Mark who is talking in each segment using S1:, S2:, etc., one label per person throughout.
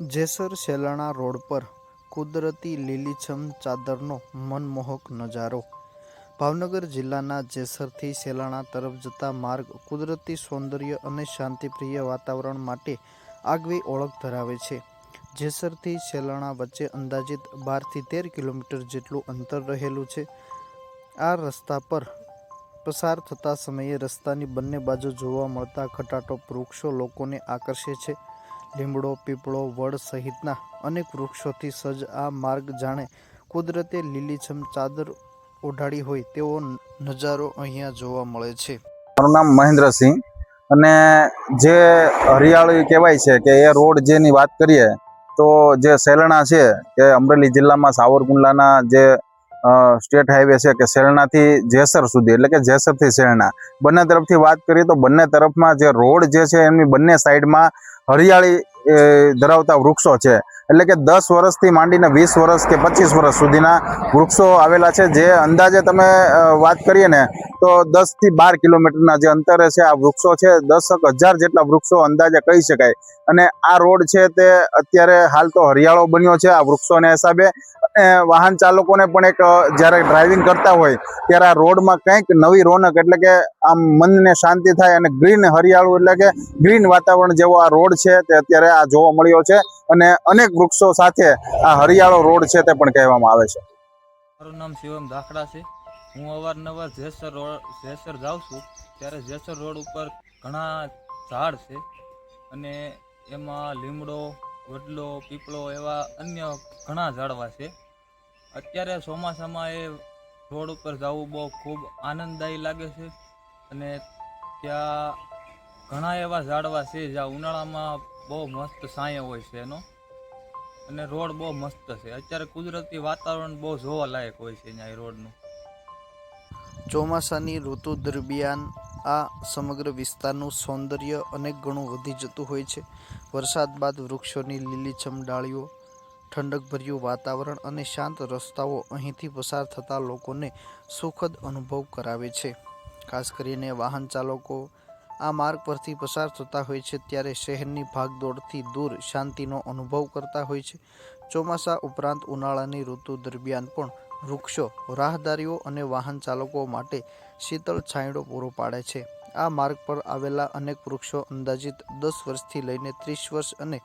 S1: Jesar Selana road પર કુદરતી લીલીછમ ચાદરનો મનમોહક નજારો। ભાવનગર જિલ્લાના જેસરથી સેલાણા તરફ જતા માર્ગ કુદરતી સૌંદર્ય અને શાંતિપ્રિય વાતાવરણ માટે આગવી ઓળખ ધરાવે છે। જેસરથી સેલાણા વચ્ચે અંદાજિત 12 થી 13 કિલોમીટર જેટલું અંતર રહેલું છે। આ રસ્તા પર પસાર થતા સમયે રસ્તાની બંને બાજુ જોવા મળતા ઘટાટોપ વૃક્ષો લોકોને આકર્ષે છે। લીમડો, પીપળો, વડ સહિતના અનેક વૃક્ષોથી સજ્જ આ માર્ગ જાણે કુદરતે લીલીછમ ચાદર ઓઢાડી હોય તેવો નજારો અહીંયા જોવા મળે છે।
S2: મારું નામ મહેન્દ્રસિંહ અને જે હરિયાળી કહેવાય છે કે એ રોડ જેની વાત કરીએ તો જે સેલણા છે કે અમરેલી જિલ્લામાં સાવરકુંડલાના જે સ્ટેટ હાઈવે છે કે સેલણાથી જેસર સુધી એટલે કે જેસરથી સેલણા બંને તરફથી વાત કરીએ તો બંને તરફમાં જે રોડ જે છે એમની બંને સાઈડમાં હરિયાળી ધરાવતા વૃક્ષો છે। એટલે કે 10 વર્ષથી માંડીને 20 વર્ષ કે 25 વર્ષ સુધીના વૃક્ષો આવેલા છે। જે અંદાજે તમે વાત કરીએ ને તો 10 થી 12 કિલોમીટરના જે અંતરે છે આ વૃક્ષો છે। 10,000 જેટલા વૃક્ષો અંદાજે કહી શકાય। અને આ રોડ છે તે અત્યારે હાલ તો હરિયાળો બન્યો છે આ વૃક્ષોને હિસાબે। વાહન ચાલકોને પણ એક જ્યારે ડ્રાઇવિંગ કરતા હોય ત્યારે આ રોડમાં કંઈક નવી રોનક એટલે કે આમ મનને શાંતિ થાય અને ગ્રીન હરિયાળું એટલે કે ગ્રીન વાતાવરણ જેવો આ રોડ છે તે અત્યારે આ જોવા મળ્યો છે। અને અનેક વૃક્ષો સાથે આ હરિયાળો રોડ છે તે પણ કહેવામાં આવે છે।
S3: મારું નામ શિવમ દાખડા છે। હું અવારનવાર જેસર જાઉં છું ત્યારે જેસર રોડ ઉપર ઘણા ઝાડ છે અને એમાં લીમડો, વડલો, પીપળો એવા અન્ય ઘણા ઝાડવા છે। અત્યારે ચોમાસામાં એ રોડ ઉપર જવું બહુ ખૂબ આનંદદાયી લાગે છે અને ત્યાં ઘણા એવા ઝાડવા છે જ્યાં ઉનાળામાં બહુ મસ્ત છાંયો હોય છે એનો અને રોડ બહુ મસ્ત છે। અત્યારે કુદરતી વાતાવરણ બહુ જોવાલાયક હોય છે અહીંયા એ રોડનું।
S1: ચોમાસાની ઋતુ દરમિયાન આ સમગ્ર વિસ્તારનું સૌંદર્ય અનેક ગણું વધી જતું હોય છે। વરસાદ બાદ વૃક્ષોની લીલીછમ ડાળીઓ, ઠંડકભર્યું વાતાવરણ અને શાંત રસ્તાઓ અહીંથી પસાર થતા લોકોને સુખદ અનુભવ કરાવે છે। ખાસ કરીને વાહન ચાલકો આ માર્ગ પરથી પસાર થતા હોય છે ત્યારે શહેરની ભાગદોડથી દૂર શાંતિનો અનુભવ કરતા હોય છે। ચોમાસા ઉપરાંત ઉનાળાની ઋતુ દરમિયાન પણ વૃક્ષો રાહદારીઓ અને વાહન ચાલકો માટે શીતળ છાંયડો પૂરો પાડે છે। આ માર્ગ પર આવેલા અનેક વૃક્ષો અંદાજિત 10 વર્ષથી લઈને 30 વર્ષ અને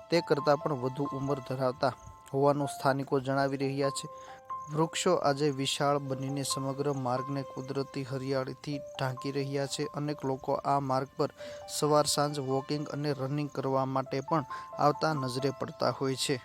S1: તે કરતાં પણ વધુ ઉંમર ધરાવતા હોવાનું સ્થાનિકો જણાવી રહ્યા છે। વૃક્ષો આજે વિશાળ બનીને સમગ્ર માર્ગને કુદરતી હરિયાળીથી ઢાંકી રહ્યા છે। અનેક લોકો આ માર્ગ પર સવાર સાંજ વોકિંગ અને રનિંગ કરવા માટે પણ આવતા નજરે પડતા હોય છે।